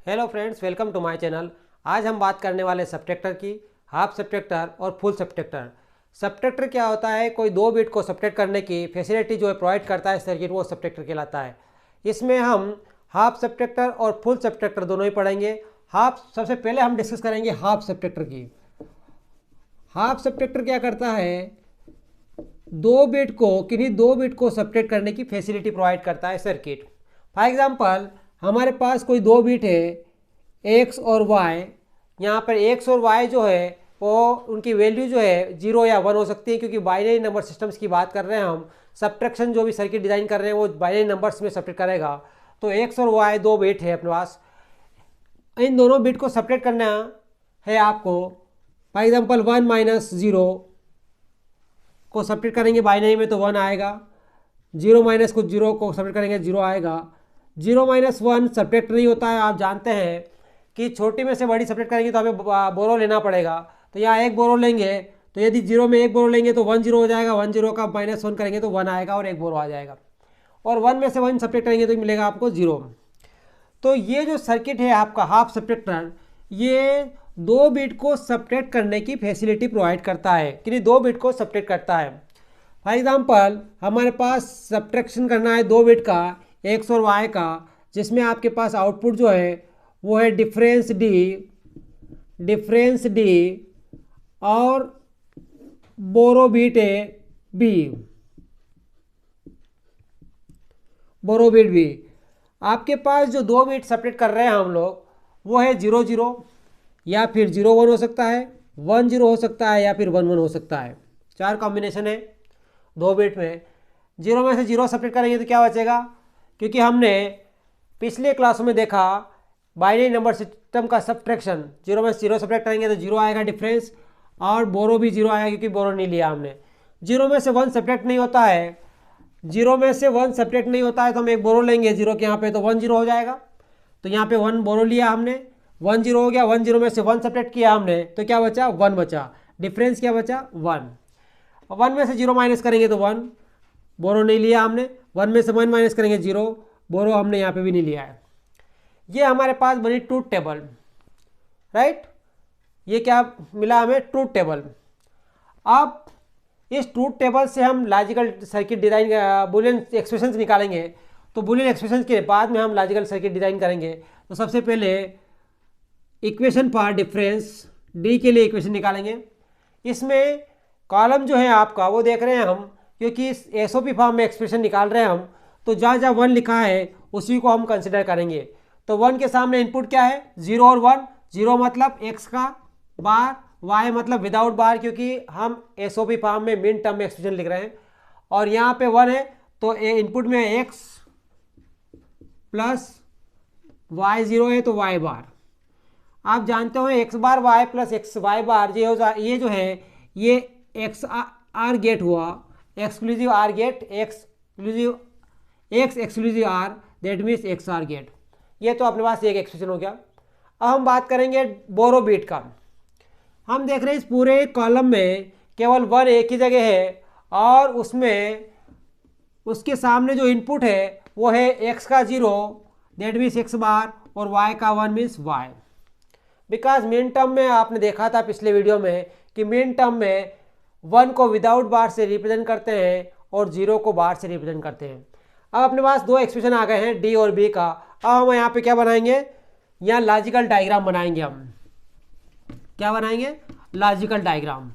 Hello friends, welcome to my channel. आज हम बात करने वाले सब्ट्रैक्टर की, हाफ सब्ट्रैक्टर और फुल सब्ट्रैक्टर। सब्ट्रैक्टर क्या होता है? कोई दो बिट को सब्ट्रैक्ट करने की फैसिलिटी जो है प्रोवाइड करता है सर्किट, वो सब्ट्रैक्टर कहलाता है। इसमें हम हाफ सब्ट्रैक्टर और फुल सब्ट्रैक्टर दोनों ही पढ़ेंगे। सबसे पहले हम डिस्कस करेंगे हाफ सब्ट्रैक्टर की। हाफ सब्ट्रैक्टर क्या करता है? किन्हीं दो बिट को सब्ट्रैक्ट करने की फैसिलिटी प्रोवाइड करता है सर्किट। फॉर एग्जांपल, हमारे पास कोई दो बिट है एक्स और वाई। यहाँ पर एक्स और वाई जो है वो उनकी वैल्यू जो है 0 या 1 हो सकती है, क्योंकि बाइनरी नंबर सिस्टम्स की बात कर रहे हैं हम। सब्ट्रैक्शन जो भी सर्किट डिज़ाइन कर रहे हैं वो बाइनरी नंबर्स में सब्ट्रैक्ट करेगा। तो एक्स और वाई दो बिट है अपने पास, इन दोनों बिट को सब्ट्रैक्ट करना है आपको। फॉर एग्जांपल 1 माइनस 0 को सब्ट्रैक्ट करेंगे बाइनरी में तो 1 आएगा। 0 माइनस कुछ 0 को सब्ट्रैक्ट करेंगे 0 आएगा। 0 माइनस 1 सब्ट्रैक्ट नहीं होता है। आप जानते हैं कि छोटी में से बड़ी सब्ट्रैक्ट करेंगे तो हमें बोरो लेना पड़ेगा। तो यहाँ एक बोरो लेंगे, तो यदि 0 में एक बोरो लेंगे तो 1 0 हो जाएगा। 1 0 का माइनस 1 करेंगे तो 1 आएगा और एक बोरो आ जाएगा। और 1 में से 1 सब्ट्रैक्ट करेंगे तो मिलेगा आपको 0। तो ये जो सर्किट है आपका हाफ सब्ट्रैक्टर, ये दो बिट को सब्ट्रैक्ट करने की फैसिलिटी प्रोवाइड करता है, कि दो बिट को सब्ट्रैक्ट करता है। फॉर एग्जाम्पल, हमारे पास सब्ट्रैक्शन करना है दो बिट का, एक्स और वाई का, जिसमें आपके पास आउटपुट जो है वो है डिफरेंस डी और बोरो बिट है बी, बोरो बिट बी। आपके पास जो दो बिट सब्ट्रैक्ट कर रहे हैं हम लोग, वो है 0 0, या फिर 0 1 हो सकता है, 1 0 हो सकता है, या फिर 1 1 हो सकता है। चार कॉम्बिनेशन है दो बिट में। 0 में से 0 सब्ट्रैक्ट करेंगे तो क्या बचेगा? क्योंकि हमने पिछले क्लासों में देखा बाइनरी नंबर सिस्टम का सब्ट्रैक्शन, 0 में से 0 सब्ट्रैक्ट करेंगे तो 0 आएगा डिफरेंस, और बोरो भी 0 आएगा क्योंकि बोरो नहीं लिया हमने। 0 में से 1 सब्ट्रैक्ट नहीं होता है, 0 में से 1 सब्ट्रैक्ट नहीं होता है तो हम एक बोरो लेंगे 0 के यहाँ पे, तो 1 0 हो जाएगा। तो यहाँ पे 1 बोरो लिया हमने, 1 0 हो गया। 1 0 में से 1 सब्ट्रैक्ट किया हमने तो क्या बचा? 1 बचा। डिफरेंस क्या बचा? 1। 1 में से 0 माइनस करेंगे तो 1, बोरो नहीं लिया हमने। 1 में से 1 माइनस करेंगे 0, बोरो हमने यहाँ पे भी नहीं लिया है। ये हमारे पास बनी ट्रूथ टेबल, राइट। ये क्या मिला हमें? Truth table. अब इस ट्रूथ टेबल से हम logical circuit design, Boolean expressions निकालेंगे। तो बुलियन एक्सप्रेशंस के बाद में हम लॉजिकल सर्किट डिज़ाइन करेंगे। तो सबसे पहले इक्वेशन फॉर डिफरेंस डी के लिए इक्वेशन निकालेंगे। इसमें कॉलम जो है आपका वो देख रहे हैं हम, क्योंकि इस एसओपी फॉर्म में एक्सप्रेशन निकाल रहे हैं हम, तो जहाँ जहाँ 1 लिखा है उसी को हम कंसिडर करेंगे। तो 1 के सामने इनपुट क्या है? 0 और 1। 0 मतलब x का बार, y मतलब विदाउट बार, क्योंकि हम एसओपी फॉर्म में मिन टर्म में एक्सप्रेशन लिख रहे हैं। और यहाँ पे 1 है तो इनपुट में x प्लस y 0 है तो y बार। आप जानते हो x bar y plus x y bar, ये जो है ये एक्स आर गेट हुआ, exclusive OR gate, X exclusive OR, that means X OR gate. ये तो अपने पास एक एक्सप्रेशन हो गया। अब हम बात करेंगे बोरो बिट का। हम देख रहे हैं इस पूरे कॉलम में केवल 1 एक ही जगह है, और उसमें उसके सामने जो इनपुट है वो है x का 0, दैट मीन्स x बार, और y का 1 means y। Because min term में आपने देखा था पिछले वीडियो में कि मिन टर्म में 1 को विदाउट बार से रिप्रेजेंट करते हैं और 0 को बार से रिप्रेजेंट करते हैं। अब अपने पास दो एक्सप्रेशन आ गए हैं डी और बी का। अब हम यहाँ पे क्या बनाएंगे? यहाँ लॉजिकल डायग्राम बनाएंगे। हम क्या बनाएंगे? लॉजिकल डायग्राम,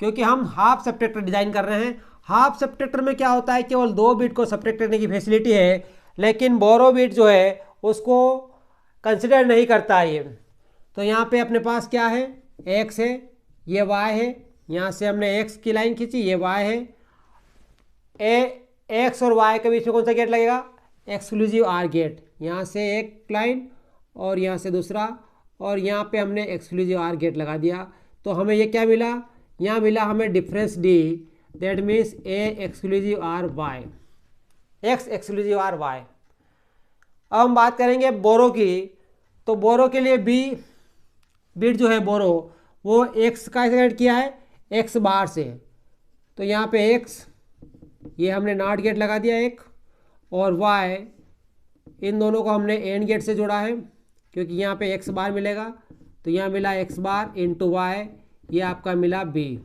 क्योंकि हम हाफ सब्ट्रैक्टर डिजाइन कर रहे हैं। हाफ सब्ट्रैक्टर में क्या होता है? केवल दो बिट को सब्ट्रैक्ट करने की फैसिलिटी है, लेकिन बोरो बिट जो है उसको कंसिडर नहीं करता है ये। तो यहाँ पे अपने पास क्या है? x है, ये y है, यहाँ से हमने x की लाइन खींची, ये y है। x और y के बीच में कौन सा गेट लगेगा? Exclusive OR gate. यहाँ से एक लाइन और यहाँ से दूसरा, और यहाँ पे हमने एक्सक्लूसिव आर गेट लगा दिया। तो हमें ये क्या मिला? यहाँ मिला हमें difference D, that means A exclusive OR Y, X exclusive OR Y. अब हम बात करेंगे बोरो की। तो बोरो के लिए बी बिट जो है बोरो, वो x का सेलेक्ट किया है x बार से। तो यहाँ पे x, ये हमने नॉट गेट लगा दिया एक, और y, इन दोनों को हमने एंड गेट से जोड़ा है। क्योंकि यहाँ पे एक्स बार मिलेगा, तो यहाँ मिला एक्स बार इंटू वाई, ये आपका मिला बी।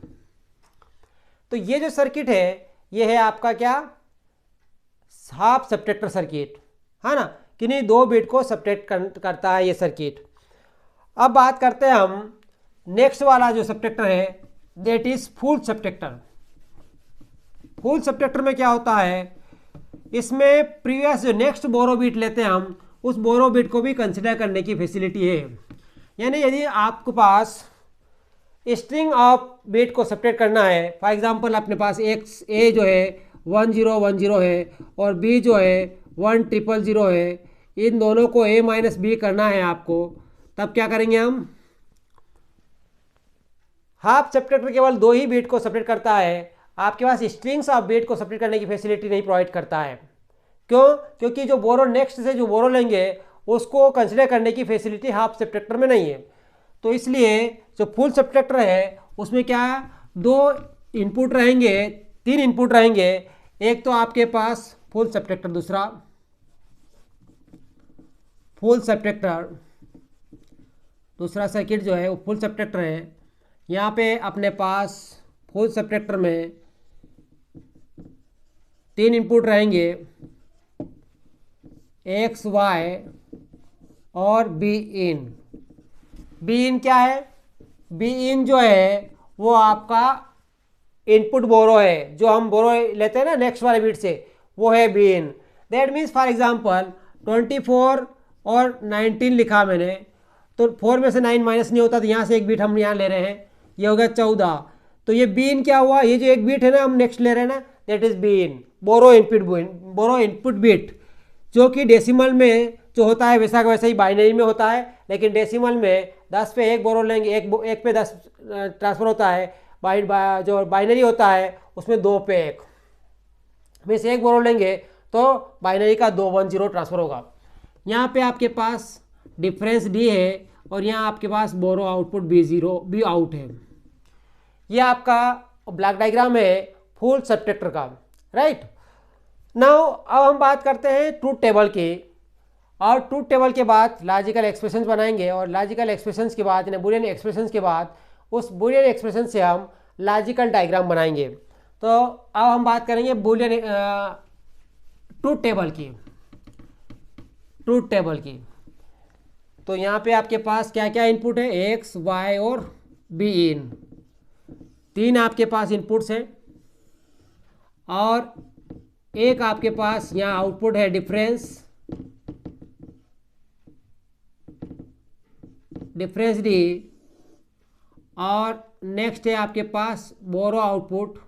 तो ये जो सर्किट है ये है आपका क्या, हाफ सब्ट्रैक्टर सर्किट, है ना, कि नहीं, 2 बिट को सब्ट्रैक्ट करता है ये सर्किट। अब बात करते हैं हम नेक्स्ट वाला जो सब्ट्रैक्टर है, that is full subtractor. Full subtractor में क्या होता है, इसमें प्रीवियस जो नेक्स्ट बोरो बिट लेते हैं हम, उस बोरो बिट को भी कंसिडर करने की फैसिलिटी है। यानी यदि आपके पास स्ट्रिंग ऑफ बिट को सब्ट्रैक्ट करना है, फॉर एग्जांपल अपने पास एक्स ए जो है 1010 है और बी जो है 1000 है, इन दोनों को ए माइनस बी करना है आपको, तब क्या करेंगे हम, हाफ सब्ट्रैक्टर केवल 2 ही बिट को सब्ट्रैक्ट करता है, आपके पास स्ट्रिंग्स ऑफ बिट को सब्ट्रैक्ट करने की फैसिलिटी नहीं प्रोवाइड करता है। क्यों? क्योंकि जो बोरो नेक्स्ट से जो बोरो लेंगे उसको कंसिडर करने की फैसिलिटी हाफ सब्ट्रैक्टर में नहीं है। तो इसलिए जो फुल सब्ट्रैक्टर है उसमें क्या, 2 इनपुट रहेंगे, 3 इनपुट रहेंगे, एक तो आपके पास फुल सब्ट्रैक्टर, दूसरा फुल सब्ट्रैक्टर, दूसरा सर्किट जो है वो फुल सब्ट्रैक्टर है। यहाँ पे अपने पास फुल सब्ट्रैक्टर में 3 इनपुट रहेंगे, एक्स वाई और बी इन। बी इन क्या है, बी इन जो है वो आपका इनपुट बोरो है, जो हम बोरो लेते हैं ना नेक्स्ट वाले बिट से, वो है be in. That means for example 24 और 19 लिखा मैंने, तो 4 में से 9 माइनस नहीं होता, तो यहाँ से एक बिट हम यहाँ ले रहे हैं, ये हो गया 14। तो ये बी इन क्या हुआ, ये जो एक बिट है ना हम नेक्स्ट ले रहे हैं ना, that is B in, borrow input bit, जो कि डेसिमल में जो होता है वैसा का वैसा ही बाइनरी में होता है, लेकिन डेसिमल में 10 पे 1 बोरो लेंगे, एक पे 10 ट्रांसफ़र होता है, जो बाइनरी होता है उसमें 2 पे 1 में से 1 बोरो लेंगे तो बाइनरी का 210 ट्रांसफ़र होगा। यहाँ पे आपके पास डिफरेंस डी है और यहाँ आपके पास बोरो आउटपुट बी आउट है। ये आपका ब्लॉक डायग्राम है फुल सब्ट्रैक्टर का, राइट। नाउ अब हम बात करते हैं ट्रूथ टेबल की, और ट्रूथ टेबल के बाद लॉजिकल एक्सप्रेशंस बनाएंगे, और लॉजिकल एक्सप्रेशंस के बाद बुलियन एक्सप्रेशंस के बाद उस बुलियन एक्सप्रेशन से हम लॉजिकल डायग्राम बनाएंगे। तो अब हम बात करेंगे बुलियन ट्रूथ टेबल की। तो यहाँ पे आपके पास क्या क्या इनपुट है, एक्स वाई और बी इन, 3 आपके पास इनपुट्स हैं, और एक आपके पास यहाँ आउटपुट है डिफरेंस डी, और नेक्स्ट है आपके पास बोरो आउटपुट,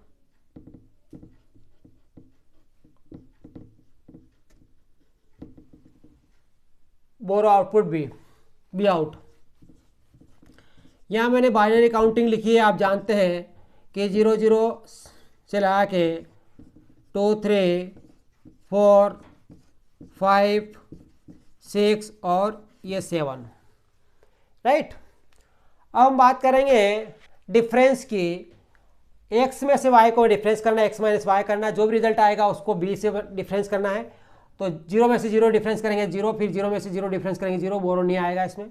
बी आउट। यहाँ मैंने बाइनरी काउंटिंग लिखी है, आप जानते हैं कि 00 से लगा के 2 3 4 5 6 और ये 7, राइट। अब हम बात करेंगे डिफरेंस की, एक्स में से वाई को डिफरेंस करना है, एक्स माइनस वाई करना है, जो भी रिजल्ट आएगा उसको बी से डिफरेंस करना है। तो 0 में से 0 डिफरेंस करेंगे 0, फिर 0 में से 0 डिफरेंस करेंगे 0, बोरो नहीं आएगा इसमें।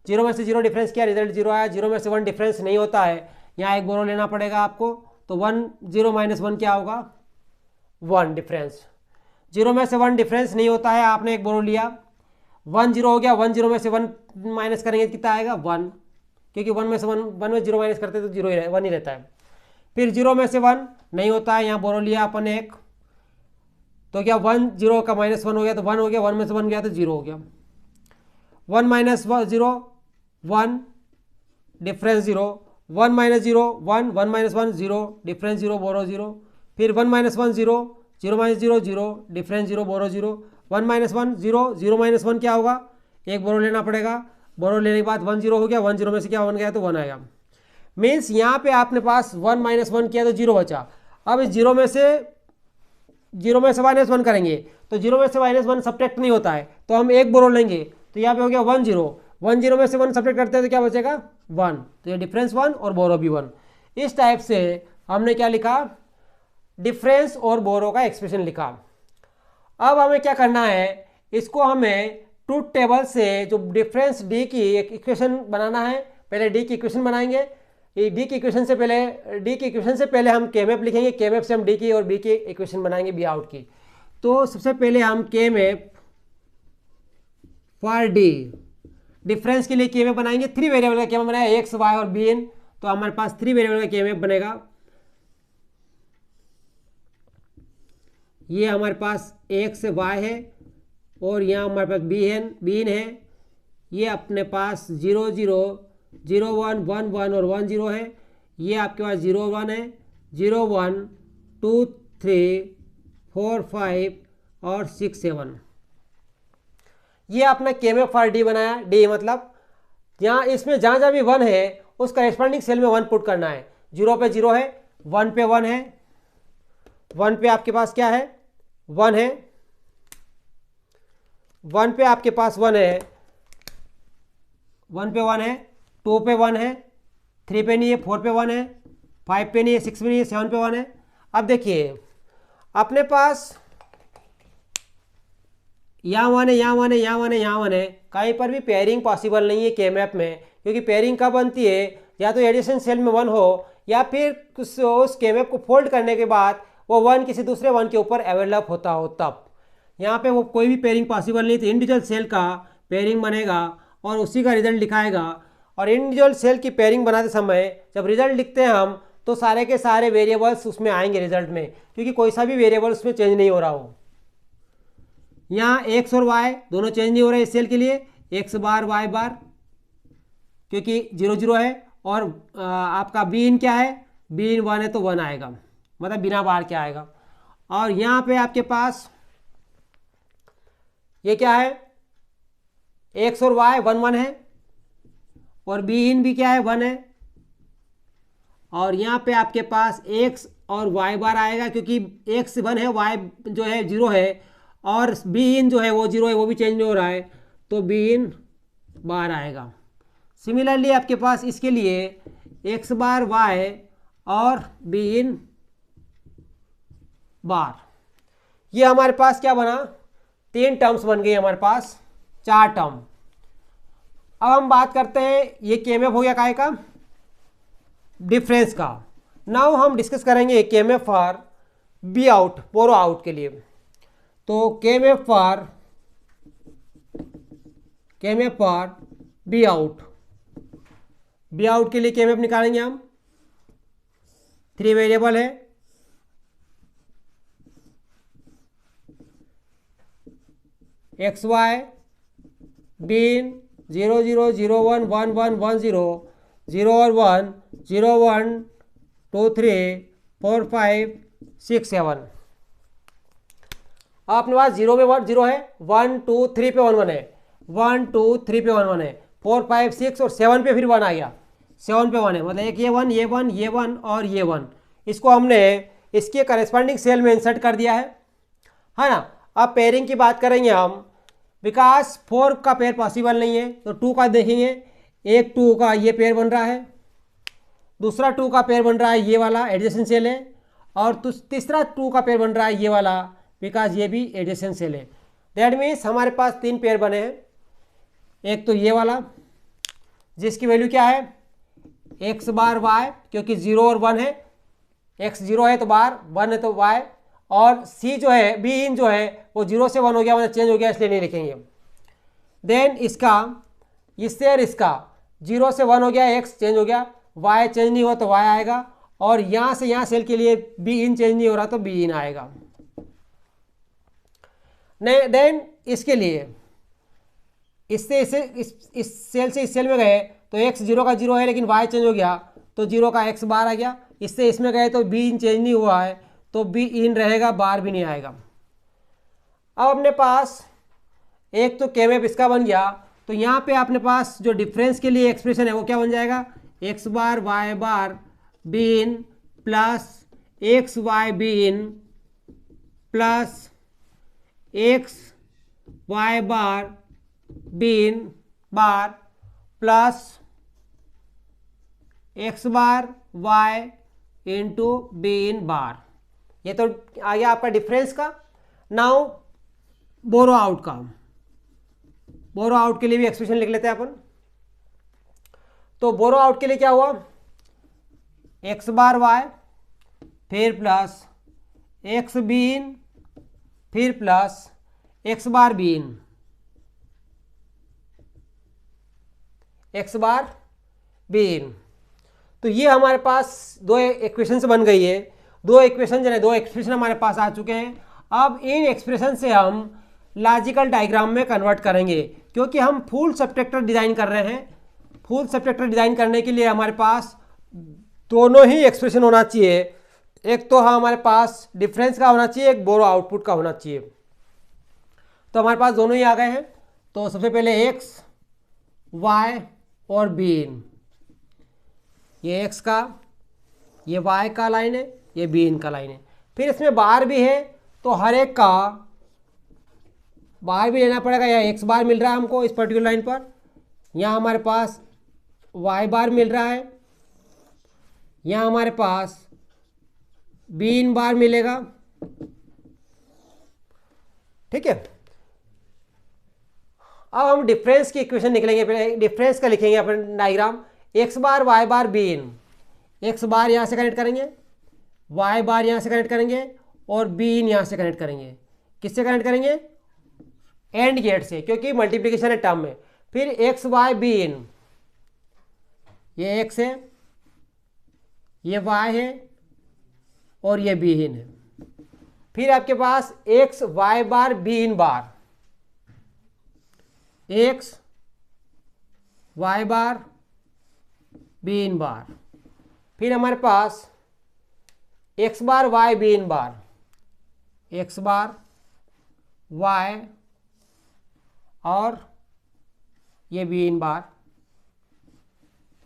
0 में से 0 डिफरेंस किया, रिजल्ट 0 आया। 0 में से 1 डिफरेंस नहीं होता है, यहाँ एक बोरो लेना पड़ेगा आपको, तो 1 0 माइनस 1 क्या होगा, 1 डिफरेंस। 0 में से 1 डिफरेंस नहीं होता है, आपने एक बोरो लिया, 1 0 हो गया, 1 0 में से 1 माइनस करेंगे कितना आएगा, 1, क्योंकि 1 में से 1 में 0 माइनस करते तो 1 ही रहता है। फिर 0 में से 1 नहीं होता है, यहाँ बोरो लिया अपन एक, तो क्या 1 0 का माइनस 1 हो गया, तो 1 हो गया, 1 में से 1 गया तो 0 हो गया। 1 minus 0 1 difference 0, 1 minus 0 1, 1 minus 1 0 difference 0 बोरो 0, फिर 1 माइनस 1 0, 0 माइनस 0 0 डिफरेंस 0 बोरो 0, 1 माइनस 1 0, 0 माइनस 1 क्या होगा, एक बोरो लेना पड़ेगा, बोरो लेने के बाद 1 0 हो गया, 1 0 में से क्या 1 गया तो 1 आएगा। मीन्स यहाँ पे आपने पास 1 माइनस 1 किया तो 0 बचा। अब इस 0 में से माइनस 1 करेंगे, तो 0 में से माइनस 1 सब्ट्रैक्ट नहीं होता है, तो हम एक बोरो लेंगे, तो यहाँ पे हो गया 1 0, 1 0 में से 1 सब्ट्रैक्ट करते हैं तो क्या बचेगा 1, तो ये डिफरेंस 1 और बोरो भी 1। इस टाइप से हमने क्या लिखा, डिफरेंस और बोरो का एक्सप्रेशन लिखा। अब हमें क्या करना है, इसको हमें ट्रूथ टेबल से जो डिफरेंस डी की एक इक्वेशन बनाना है, पहले डी की इक्वेशन बनाएंगे। ये डी की इक्वेशन से पहले हम के मैप लिखेंगे, के मैप से हम डी की और बी की इक्वेशन बनाएंगे बी आउट की। तो सबसे पहले हम के मैप फॉर डी, डिफरेंस के लिए के मैप बनाएंगे। 3 वेरिएबल का के मैप बनाया, एक्स वाई और बी एन, तो हमारे पास 3 वेरिएबल का के मैप बनेगा। ये हमारे पास एक्स वाई है और यहाँ हमारे पास बी एन है। ये अपने पास 0 0 0 1 1 1 और 1 0 है। ये आपके पास 0 1 है, 0 1 2 3 4 5 और 6 7। ये आपने के मैप फॉर डी बनाया। डी मतलब यहाँ इसमें जहाँ जहाँ भी 1 है उस करेस्पॉन्डिंग सेल में 1 पुट करना है। 0 पे 0 है, 1 पे 1 है, 1 पे आपके पास क्या है 1 है, 1 पे आपके पास 1 है, 1 पे 1 है, 2 पे 1 है, 3 पे नहीं है, 4 पे 1 है, 5 पे नहीं है, 6 पे नहीं है, 7 पे 1 है। अब देखिए अपने पास यहाँ 1 है, यहाँ 1 है, यहाँ 1 है, यहाँ 1 है, कहीं पर भी पेयरिंग पॉसिबल नहीं है के मैप में, क्योंकि पेयरिंग कब बनती है या तो एडिशन सेल में 1 हो या फिर उस के मैप को फोल्ड करने के बाद वो 1 किसी दूसरे 1 के ऊपर अवेलप होता हो तब। यहाँ पे वो कोई भी पेयरिंग पॉसिबल नहीं, तो इंडिविजुअल सेल का पेयरिंग बनेगा और उसी का रिजल्ट लिखाएगा। और इंडिविजुअल सेल की पेयरिंग बनाते समय जब रिजल्ट लिखते हैं हम तो सारे के सारे वेरिएबल्स उसमें आएंगे रिजल्ट में, क्योंकि कोई सा भी वेरिएबल उसमें चेंज नहीं हो रहा हो। यहाँ एक्स और वाई दोनों चेंज नहीं हो रहे इस सेल के लिए, एक्स बार वाई बार, क्योंकि 0 0 है। और आपका बी इन क्या है, बी इन 1 है तो 1 आएगा, मतलब बिना बार क्या आएगा। और यहाँ पे आपके पास ये क्या है, एक्स और वाई 1 1 है और बी इन भी क्या है 1 है। और यहाँ पे आपके पास एक्स और वाई बार आएगा, क्योंकि एक्स 1 है, वाई जो है 0 है, और बी इन जो है वो 0 है, वो भी चेंज नहीं हो रहा है, तो बी इन बार आएगा। सिमिलरली आपके पास इसके लिए एक्स बार वाई और बी इन बार, ये हमारे पास क्या बना, 3 टर्म्स बन गई हमारे पास, 4 टर्म। अब हम बात करते हैं, ये के मैप हो गया काय का, डिफरेंस का। नाउ हम डिस्कस करेंगे K map for B out, borrow out के लिए। तो K map for B out, B out के लिए के मैप निकालेंगे हम। 3 वेरिएबल है, एक्स वाई, बी इन 0 0 0 1 1 1 1 0 0 और 1 0 1 2 3 4 5 6 7। अपने पास 0 में 1 0 है, 1 2 3 पे 1 1 है, 1 2 3 पे 1 1 है, 4 5 6 और 7 पे फिर 1 आ गया, 7 पे 1 है, मतलब एक ये 1 ये 1 ये 1 और ये 1, इसको हमने इसके करस्पॉन्डिंग सेल में इंसर्ट कर दिया है ना। अब पेयरिंग की बात करेंगे हम, बिकॉज 4 का पेयर पॉसिबल नहीं है तो 2 का देखेंगे। एक 2 का ये पेयर बन रहा है, दूसरा 2 का पेयर बन रहा है ये वाला एडजेसेंट सेल है, और तीसरा 2 का पेयर बन रहा है ये वाला, बिकॉज ये भी एडजेसेंट सेल है। दैट मीन्स हमारे पास 3 पेयर बने हैं। एक तो ये वाला जिसकी वैल्यू क्या है, एक्स बार वाई, क्योंकि 0 और 1 है, एक्स 0 है तो बार, 1 है तो वाई, और सी जो है बी इन जो है वो 0 से 1 हो गया, मतलब चेंज हो गया, इसलिए नहीं लिखेंगे। देन इसका इससे और इसका 0 से 1 हो गया, एक्स चेंज हो गया, वाई चेंज नहीं हुआ तो वाई आएगा, और यहाँ से यहाँ सेल के लिए बी इन चेंज नहीं हो रहा तो बी इन आएगा। देन इसके लिए इससे इस सेल से इस सेल में गए तो एक्स 0 का 0 है लेकिन वाई चेंज हो गया तो 0 का एक्स बार आ गया, इससे इसमें गए तो बी इन चेंज नहीं हुआ है तो बी इन रहेगा, बार भी नहीं आएगा। अब अपने पास एक तो के मैप इसका बन गया, तो यहाँ पे अपने पास जो डिफरेंस के लिए एक्सप्रेशन है वो क्या बन जाएगा, X bar Y bar B in plus X Y B in plus X Y bar B in bar plus X bar Y into B in bar. ये तो आ गया आपका डिफरेंस का। नाउ बोरो आउट का, बोरो आउट के लिए भी expression लिख लेते हैं अपन। तो बोरो आउट के लिए क्या हुआ, एक्स बार वाई फिर प्लस एक्स बी इन फिर plus X bar B in, X bar B इन। तो ये हमारे पास दो इक्वेशन से बन गई है, दो एक्सप्रेशन हमारे पास आ चुके हैं। अब इन एक्सप्रेशन से हम लॉजिकल डायग्राम में कन्वर्ट करेंगे, क्योंकि हम फुल सबट्रैक्टर डिज़ाइन कर रहे हैं। फुल सबट्रैक्टर डिज़ाइन करने के लिए हमारे पास दोनों ही एक्सप्रेशन होना चाहिए, एक तो हमारे पास डिफरेंस का होना चाहिए, एक बोरो आउटपुट का होना चाहिए। तो हमारे पास दोनों ही आ गए हैं। तो सबसे पहले एक्स वाई और बी इन, ये एक्स का, ये वाई का लाइन है, ये बी इन का लाइन है। फिर इसमें बार भी है, तो हर एक का बार भी लेना पड़ेगा। यहाँ एक्स बार मिल रहा है हमको इस पर्टिकुलर लाइन पर, यहाँ हमारे पास वाई बार मिल रहा है, यहाँ हमारे पास बी इन बार मिलेगा। ठीक है, अब हम डिफरेंस की इक्वेशन निकलेंगे। पहले डिफरेंस का लिखेंगे अपन diagram, X bar Y bar B in, X bar यहाँ से कनेक्ट करेंगे, वाई बार यहाँ से कनेक्ट करेंगे और बी इन यहाँ से कनेक्ट करेंगे। किससे कनेक्ट करेंगे, एंड गेट से, क्योंकि मल्टीप्लिकेशन है टर्म में। फिर एक्स वाई बी इन, ये एक्स है, ये वाई है और ये बी इन है। फिर आपके पास X Y bar B in bar, X Y bar B in bar. फिर हमारे पास X bar Y B in bar, X bar Y और ये बी इन बार।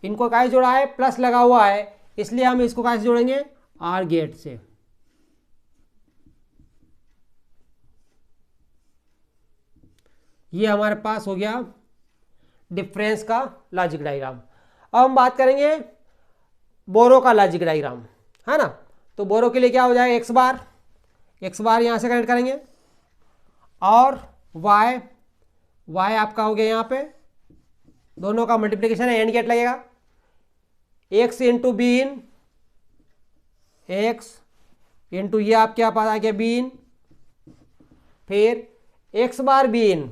इनको कैसे जोड़ा है, प्लस लगा हुआ है, इसलिए हम इसको कैसे जोड़ेंगे, आर गेट से। ये हमारे पास हो गया डिफरेंस का लॉजिक डायग्राम। अब हम बात करेंगे बोरो का लॉजिक डायग्राम, है ना। तो बोरो के लिए क्या हो जाएगा, एक्स बार यहाँ से कनेक्ट करेंगे और वाई आपका हो गया यहाँ पे, दोनों का मल्टीप्लिकेशन है, एंड गेट लगेगा। X into B in, x into ये आपके पास आ गया बी इन, फिर एक्स बार बी इन,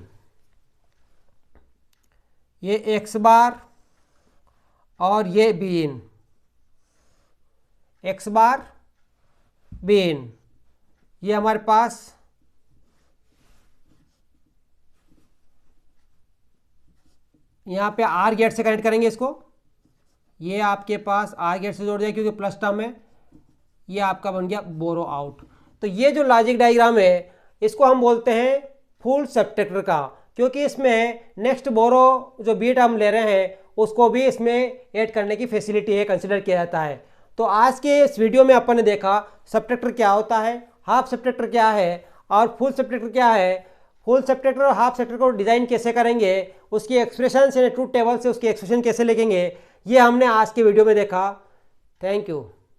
ये एक्स बार और ये B in, X bar B इन। ये हमारे पास यहाँ पे आर गेट से कनेक्ट करेंगे इसको, ये आपके पास आर गेट से जोड़ दिया क्योंकि प्लस टर्म है। ये आपका बन गया बोरो आउट। तो ये जो लॉजिक डायग्राम है इसको हम बोलते हैं फुल सबट्रैक्टर का, क्योंकि इसमें नेक्स्ट बोरो जो बीट हम ले रहे हैं उसको भी इसमें ऐड करने की फैसिलिटी है, कंसिडर किया जाता है। तो आज के इस वीडियो में अपन ने देखा सबट्रैक्टर क्या होता है, हाफ सबट्रैक्टर क्या है और फुल सबट्रैक्टर क्या है। फुल सबट्रैक्टर और हाफ सबट्रैक्टर को डिज़ाइन कैसे करेंगे, उसकी एक्सप्रेशन से, ट्रूथ टेबल से उसकी एक्सप्रेशन कैसे लिखेंगे, ये हमने आज के वीडियो में देखा। Thank you.